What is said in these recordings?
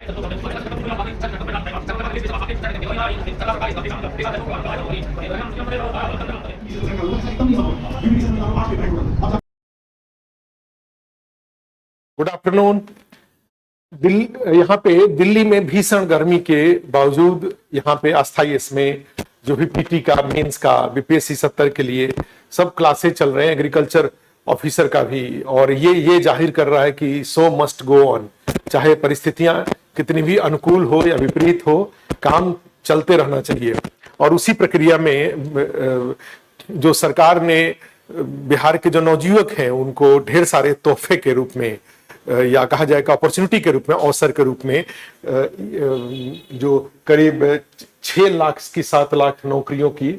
Good afternoon. यहाँ पे दिल्ली में भीषण गर्मी के बावजूद यहाँ पे अस्थायी इसमें जो भी पीटी का, मेंस का, बीपीएससी 70 के लिए सब क्लासेस चल रहे हैं, एग्रीकल्चर ऑफिसर का भी। और ये जाहिर कर रहा है कि सो मस्ट गो ऑन, चाहे परिस्थितियां कितनी भी अनुकूल हो या विपरीत हो, काम चलते रहना चाहिए। और उसी प्रक्रिया में जो सरकार ने बिहार के जो नवयुवक हैं उनको ढेर सारे तोहफे के रूप में या कहा जाएगा अपॉर्चुनिटी के रूप में, अवसर के रूप में जो करीब 6 लाख की 7 लाख नौकरियों की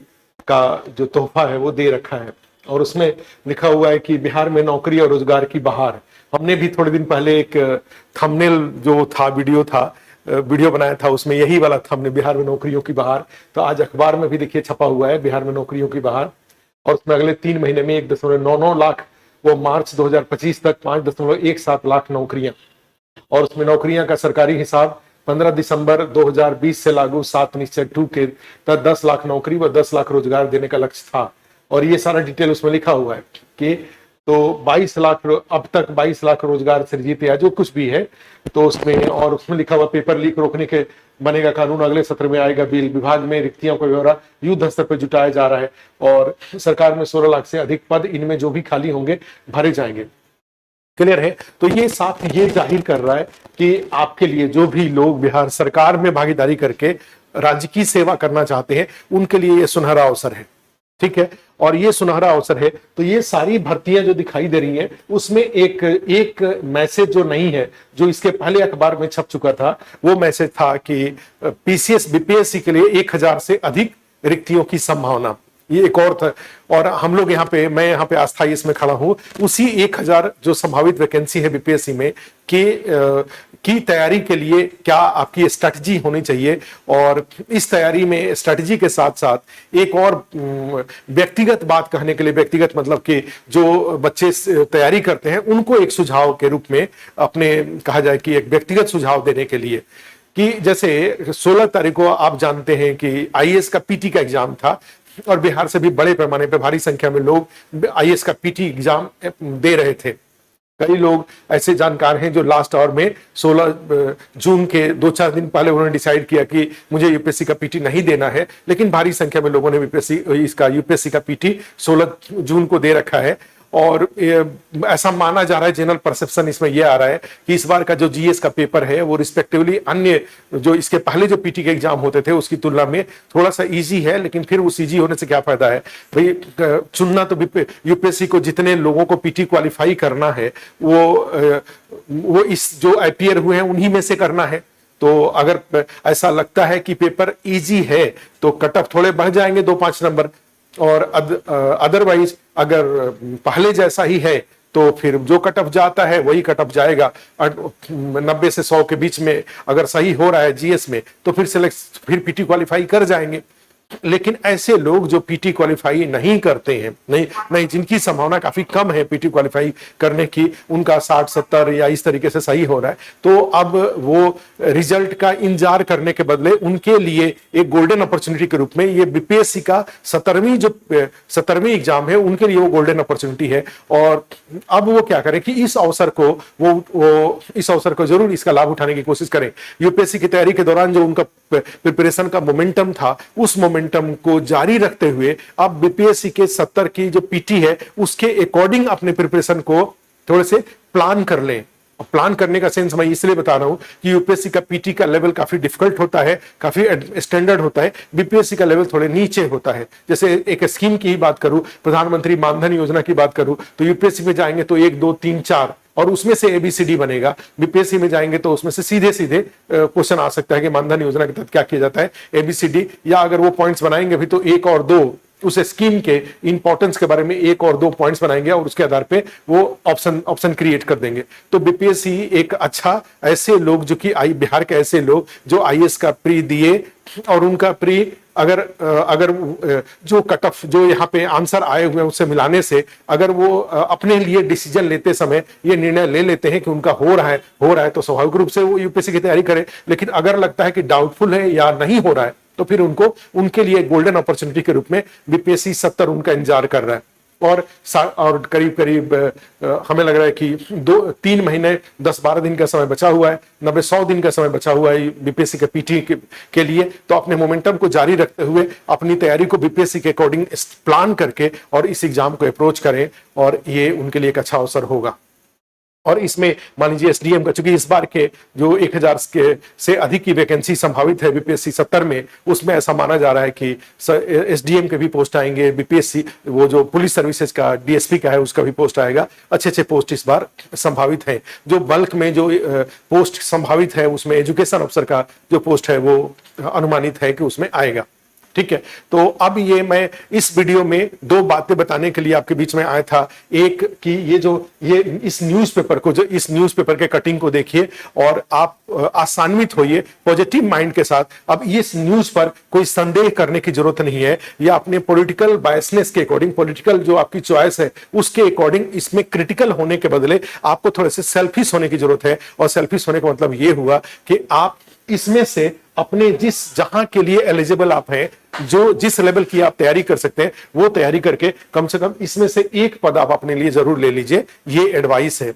का जो तोहफा है वो दे रखा है। और उसमें लिखा हुआ है कि बिहार में नौकरी और रोजगार की बहार। हमने भी थोड़े दिन पहले एक थंबनेल जो था, वीडियो बनाया था, उसमें यही वाला था, हमने बिहार में नौकरियों की बहार। तो आज अखबार में भी देखिए छपा हुआ है बिहार में नौकरियों की बहार। और उसमें अगले 3 महीने में 1.99 लाख, वो मार्च 2025 तक 5.17 लाख नौकरियां। और उसमें नौकरियां का सरकारी हिसाब 15 दिसंबर 2020 से लागू 7 निश्चय 2 के तहत 10 लाख नौकरी व 10 लाख रोजगार देने का लक्ष्य था। और ये सारा डिटेल उसमें लिखा हुआ है कि तो 22 लाख, अब तक 22 लाख रोजगार सृजित या जो कुछ भी है तो उसमें। और उसमें लिखा हुआ पेपर लीक रोकने के बनेगा कानून, अगले सत्र में आएगा बिल। विभाग में रिक्तियों का ब्यौरा युद्ध स्तर पर जुटाया जा रहा है और सरकार में 16 लाख से अधिक पद, इनमें जो भी खाली होंगे भरे जाएंगे। क्लियर है? तो ये साफ ये जाहिर कर रहा है कि आपके लिए जो भी लोग बिहार सरकार में भागीदारी करके राज्य की सेवा करना चाहते हैं उनके लिए ये सुनहरा अवसर है। ठीक है? और ये सुनहरा अवसर है। तो ये सारी भर्तियां जो दिखाई दे रही हैं उसमें एक मैसेज जो नहीं है, जो इसके पहले अखबार में छप चुका था, वो मैसेज था कि पीसीएस बीपीएससी के लिए 1000 से अधिक रिक्तियों की संभावना। ये एक और था। और हम लोग यहाँ पे, मैं यहाँ पे अस्थायी इसमें खड़ा हूँ, उसी 1000 जो संभावित वैकेंसी है बीपीएससी में की तैयारी के लिए क्या आपकी स्ट्रैटेजी होनी चाहिए। और इस तैयारी में स्ट्रैटेजी के साथ साथ एक और व्यक्तिगत बात कहने के लिए, व्यक्तिगत मतलब कि जो बच्चे तैयारी करते हैं उनको एक सुझाव के रूप में अपने, कहा जाए कि एक व्यक्तिगत सुझाव देने के लिए, कि जैसे 16 तारीख को आप जानते हैं कि आईएएस का पीटी का एग्जाम था और बिहार से भी बड़े पैमाने पर भारी संख्या में लोग आईएएस का पीटी एग्जाम दे रहे थे। कई लोग ऐसे जानकार हैं जो लास्ट आवर में 16 जून के 2-4 दिन पहले उन्होंने डिसाइड किया कि मुझे यूपीएससी का पीटी नहीं देना है, लेकिन भारी संख्या में लोगों ने यूपीएससी का पीटी 16 जून को दे रखा है। और ऐसा माना जा रहा है, जनरल परसेप्शन इसमें यह आ रहा है कि इस बार का जो जीएस का पेपर है वो रिस्पेक्टिवली अन्य जो इसके पहले जो पीटी के एग्जाम होते थे उसकी तुलना में थोड़ा सा इजी है। लेकिन फिर उस इजी होने से क्या फायदा है भाई, चुनना तो यूपीएससी को जितने लोगों को पीटी क्वालिफाई करना है वो इस जो अपियर हुए हैं उन्हीं में से करना है। तो अगर ऐसा लगता है कि पेपर इजी है तो कट ऑफ थोड़े बढ़ जाएंगे 2-5 नंबर। और अदरवाइज अगर पहले जैसा ही है तो फिर जो कट ऑफ जाता है वही कट ऑफ जाएगा। 90 से 100 के बीच में अगर सही हो रहा है जीएस में तो फिर पीटी क्वालिफाई कर जाएंगे। लेकिन ऐसे लोग जो पीटी क्वालिफाई नहीं करते हैं, नहीं जिनकी संभावना काफी कम है पीटी क्वालिफाई करने की, उनका 60-70 या इस तरीके से सही हो रहा है, तो अब वो रिजल्ट का इंतजार करने के बदले उनके लिए एक गोल्डन अपॉर्चुनिटी के रूप में ये बीपीएससी का 17वीं एग्जाम है, उनके लिए वो गोल्डन अपॉर्चुनिटी है। और अब वो क्या करें कि इस अवसर को जरूर इसका लाभ उठाने की कोशिश करें। यूपीएससी की तैयारी के दौरान जो उनका प्रिपरेशन का मोमेंटम था, उस मोमेंटम को जारी रखते हुए अब बीपीएससी के 70 की जो पीटी है उसके अकॉर्डिंग अपने प्रिपरेशन को थोड़े से प्लान कर लें। प्लान करने का सेंस मैं इसलिए बता रहा हूं कि यूपीएससी का पीटी का लेवल काफी डिफिकल्ट होता है, काफी स्टैंडर्ड होता है, बीपीएससी का लेवल थोड़े नीचे होता है। जैसे एक स्कीम की ही बात करूं, प्रधानमंत्री मानधन योजना की बात करूं, तो यूपीएससी में जाएंगे तो 1, 2, 3, 4 और उसमें से एबीसीडी बनेगा। बीपीएससी में जाएंगे तो उसमें से सीधे क्वेश्चन आ सकता है कि मानधन योजना के तहत क्या किया जाता है, एबीसीडी, या अगर वो पॉइंट्स बनाएंगे भी तो 1 और 2 उस स्कीम के इंपॉर्टेंस के बारे में 1 और 2 पॉइंट्स बनाएंगे और उसके आधार पे वो ऑप्शन क्रिएट कर देंगे। तो बीपीएससी एक अच्छा, ऐसे लोग जो कि बिहार के ऐसे लोग जो आईएएस का प्री दिए और उनका प्री अगर जो कट ऑफ जो यहाँ पे आंसर आए हुए हैं उससे मिलाने से अगर वो अपने लिए डिसीजन लेते समय ये निर्णय ले लेते हैं कि उनका हो रहा है तो स्वाभाविक रूप से वो यूपीएससी की तैयारी करें। लेकिन अगर लगता है कि डाउटफुल है या नहीं हो रहा है तो फिर उनको उनके लिए गोल्डन अपॉर्चुनिटी के रूप में बीपीएससी 70 उनका इंतजार कर रहा है। और करीब करीब हमें लग रहा है कि 2-3 महीने 10-12 दिन का समय बचा हुआ है, 90-100 दिन का समय बचा हुआ है बीपीएससी के पीटी के लिए। तो अपने मोमेंटम को जारी रखते हुए अपनी तैयारी को बीपीएससी के अकॉर्डिंग प्लान करके और इस एग्जाम को अप्रोच करें और ये उनके लिए एक अच्छा अवसर होगा। और इसमें मान लीजिए एसडीएम का, चूंकि इस बार के जो 1000 से अधिक की वैकेंसी संभावित है बीपीएससी 70 में, उसमें ऐसा माना जा रहा है कि एसडीएम के भी पोस्ट आएंगे, बीपीएससी वो जो पुलिस सर्विसेज का डीएसपी का है उसका भी पोस्ट आएगा। अच्छे पोस्ट इस बार संभावित है। जो बल्क में जो पोस्ट संभावित है उसमें एजुकेशन अफसर का जो पोस्ट है वो अनुमानित है कि उसमें आएगा। ठीक है, तो अब ये मैं इस वीडियो में 2 बातें बताने के लिए आपके बीच में आया था। एक कि ये इस न्यूज़पेपर को, जो इस न्यूज़पेपर के कटिंग को देखिए और आप आसान्वित होइए पॉजिटिव माइंड के साथ। अब इस न्यूज़ पर कोई संदेह करने की जरूरत नहीं है, या अपने पॉलिटिकल बायसनेस के अकॉर्डिंग, पॉलिटिकल जो आपकी चॉइस है उसके अकॉर्डिंग इसमें क्रिटिकल होने के बदले आपको थोड़े से सेल्फिश होने की जरूरत है। और सेल्फिश होने का मतलब ये हुआ कि आप इसमें से अपने जहां के लिए एलिजिबल आप हैं, जो जिस लेवल की आप तैयारी कर सकते हैं वो तैयारी करके कम से कम इसमें से एक पद आप अपने लिए जरूर ले लीजिए। ये एडवाइस है।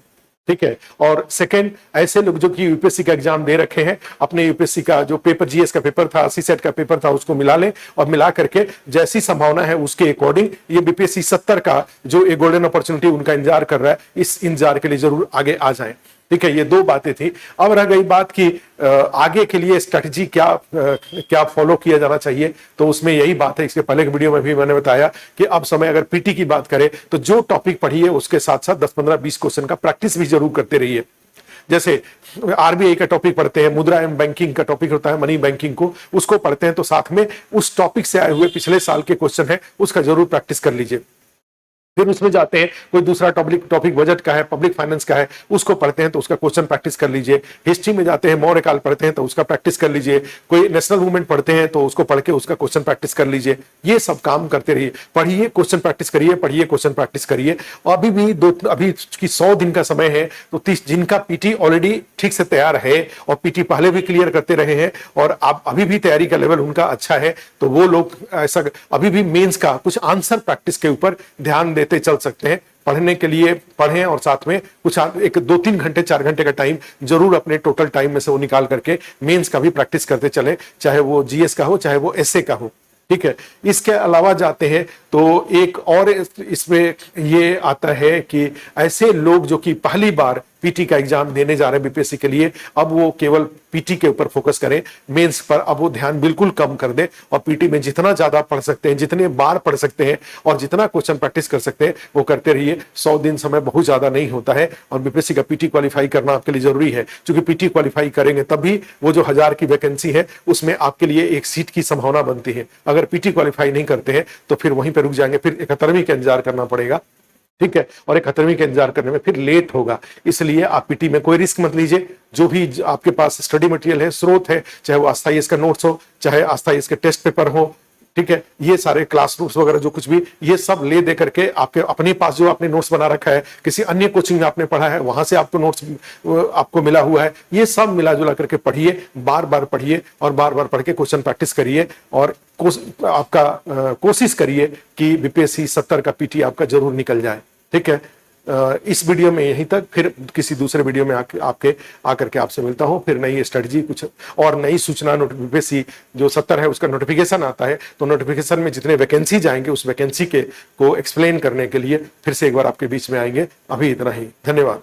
ठीक है, और सेकंड, ऐसे लोग जो कि यूपीएससी का एग्जाम दे रखे हैं, अपने यूपीएससी का जो पेपर, जीएस का पेपर था, सीसेट का पेपर था, उसको मिला लें और मिला करके जैसी संभावना है उसके अकॉर्डिंग ये बीपीएससी 70 का जो एक गोल्डन अपॉर्चुनिटी उनका इंतजार कर रहा है, इस इंतजार के लिए जरूर आगे आ जाएं। ठीक है, ये 2 बातें थी। अब रह गई बात कि आगे के लिए स्ट्रेटजी क्या फॉलो किया जाना चाहिए, तो उसमें यही बात है। इसके पहले की वीडियो में भी मैंने बताया कि अब समय, अगर पीटी की बात करें तो जो टॉपिक पढ़िए उसके साथ साथ 10, 15, 20 क्वेश्चन का प्रैक्टिस भी जरूर करते रहिए। जैसे आरबीआई का टॉपिक पढ़ते हैं, मुद्रा एवं बैंकिंग का टॉपिक होता है, मनी बैंकिंग को, उसको पढ़ते हैं तो साथ में उस टॉपिक से आए हुए पिछले साल के क्वेश्चन है उसका जरूर प्रैक्टिस कर लीजिए। फिर उसमें जाते हैं, कोई दूसरा टॉपिक बजट का है, पब्लिक फाइनेंस का है, उसको पढ़ते हैं तो उसका क्वेश्चन प्रैक्टिस कर लीजिए। हिस्ट्री में जाते हैं, मौर्यकाल पढ़ते हैं तो उसका प्रैक्टिस कर लीजिए। कोई नेशनल मूवमेंट पढ़ते हैं तो उसको पढ़ के उसका क्वेश्चन प्रैक्टिस कर लीजिए। ये सब काम करते रहिए, पढ़िए, क्वेश्चन प्रैक्टिस करिए, पढ़िए, क्वेश्चन प्रैक्टिस करिए। और अभी की 100 दिन का समय है, तो 30 जिनका पीटी ऑलरेडी ठीक से तैयार है और पीटी पहले भी क्लियर करते रहे हैं और आप अभी भी तैयारी का लेवल उनका अच्छा है, तो वो लोग ऐसा अभी भी मेंस का कुछ आंसर प्रैक्टिस के ऊपर ध्यान देते चल सकते हैं। पढ़ने के लिए पढ़ें और साथ में कुछ एक 2-3 घंटे 4 घंटे का टाइम जरूर अपने टोटल टाइम में से वो निकाल करके मेंस का भी प्रैक्टिस करते चले, चाहे वो जीएस का हो चाहे वो एसए का हो। ठीक है, इसके अलावा जाते हैं तो एक और इसमें ये आता है कि ऐसे लोग जो कि पहली बार पीटी का एग्जाम देने जा रहे हैं बीपीएससी के लिए, अब वो केवल पीटी के ऊपर फोकस करें, मेंस पर अब वो ध्यान बिल्कुल कम कर दे और पीटी में जितना ज्यादा पढ़ सकते हैं, जितने बार पढ़ सकते हैं और जितना क्वेश्चन प्रैक्टिस कर सकते हैं वो करते रहिए। 100 दिन समय बहुत ज्यादा नहीं होता है और बीपीएससी का पीटी क्वालिफाई करना आपके लिए जरूरी है, क्योंकि पीटी क्वालिफाई करेंगे तभी वो जो 1000 की वैकेंसी है उसमें आपके लिए एक सीट की संभावना बनती है। अगर पीटी क्वालिफाई नहीं करते हैं तो फिर वहीं पर रुक जाएंगे, फिर 71वीं का इंतजार करना पड़ेगा। ठीक है, और 71वीं का इंतजार करने में फिर लेट होगा, इसलिए आप पीटी में कोई रिस्क मत लीजिए। जो भी आपके पास स्टडी मटेरियल है, स्रोत है, चाहे वो आस्था आईएएस का नोट्स हो, चाहे आस्था आईएएस के टेस्ट पेपर हो, ठीक है, ये सारे क्लास नोट्स वगैरह जो कुछ भी, ये सब ले दे करके आपके अपने पास जो आपने नोट्स बना रखा है, किसी अन्य कोचिंग में आपने पढ़ा है, वहां से आपको नोट्स आपको मिला हुआ है, ये सब मिला जुला करके पढ़िए, बार बार पढ़िए और बार बार पढ़ के क्वेश्चन प्रैक्टिस करिए और आपका कोशिश करिए कि बीपीएससी 70 का पीटी आपका जरूर निकल जाए। ठीक है, इस वीडियो में यहीं तक, फिर किसी दूसरे वीडियो में आकर के आपसे मिलता हूं। फिर नई स्ट्रेटजी कुछ और नई सूचना, बीपीएससी जो 70 है उसका नोटिफिकेशन आता है, तो नोटिफिकेशन में जितने वैकेंसी जाएंगे उस वैकेंसी को एक्सप्लेन करने के लिए फिर से एक बार आपके बीच में आएंगे। अभी इतना ही, धन्यवाद।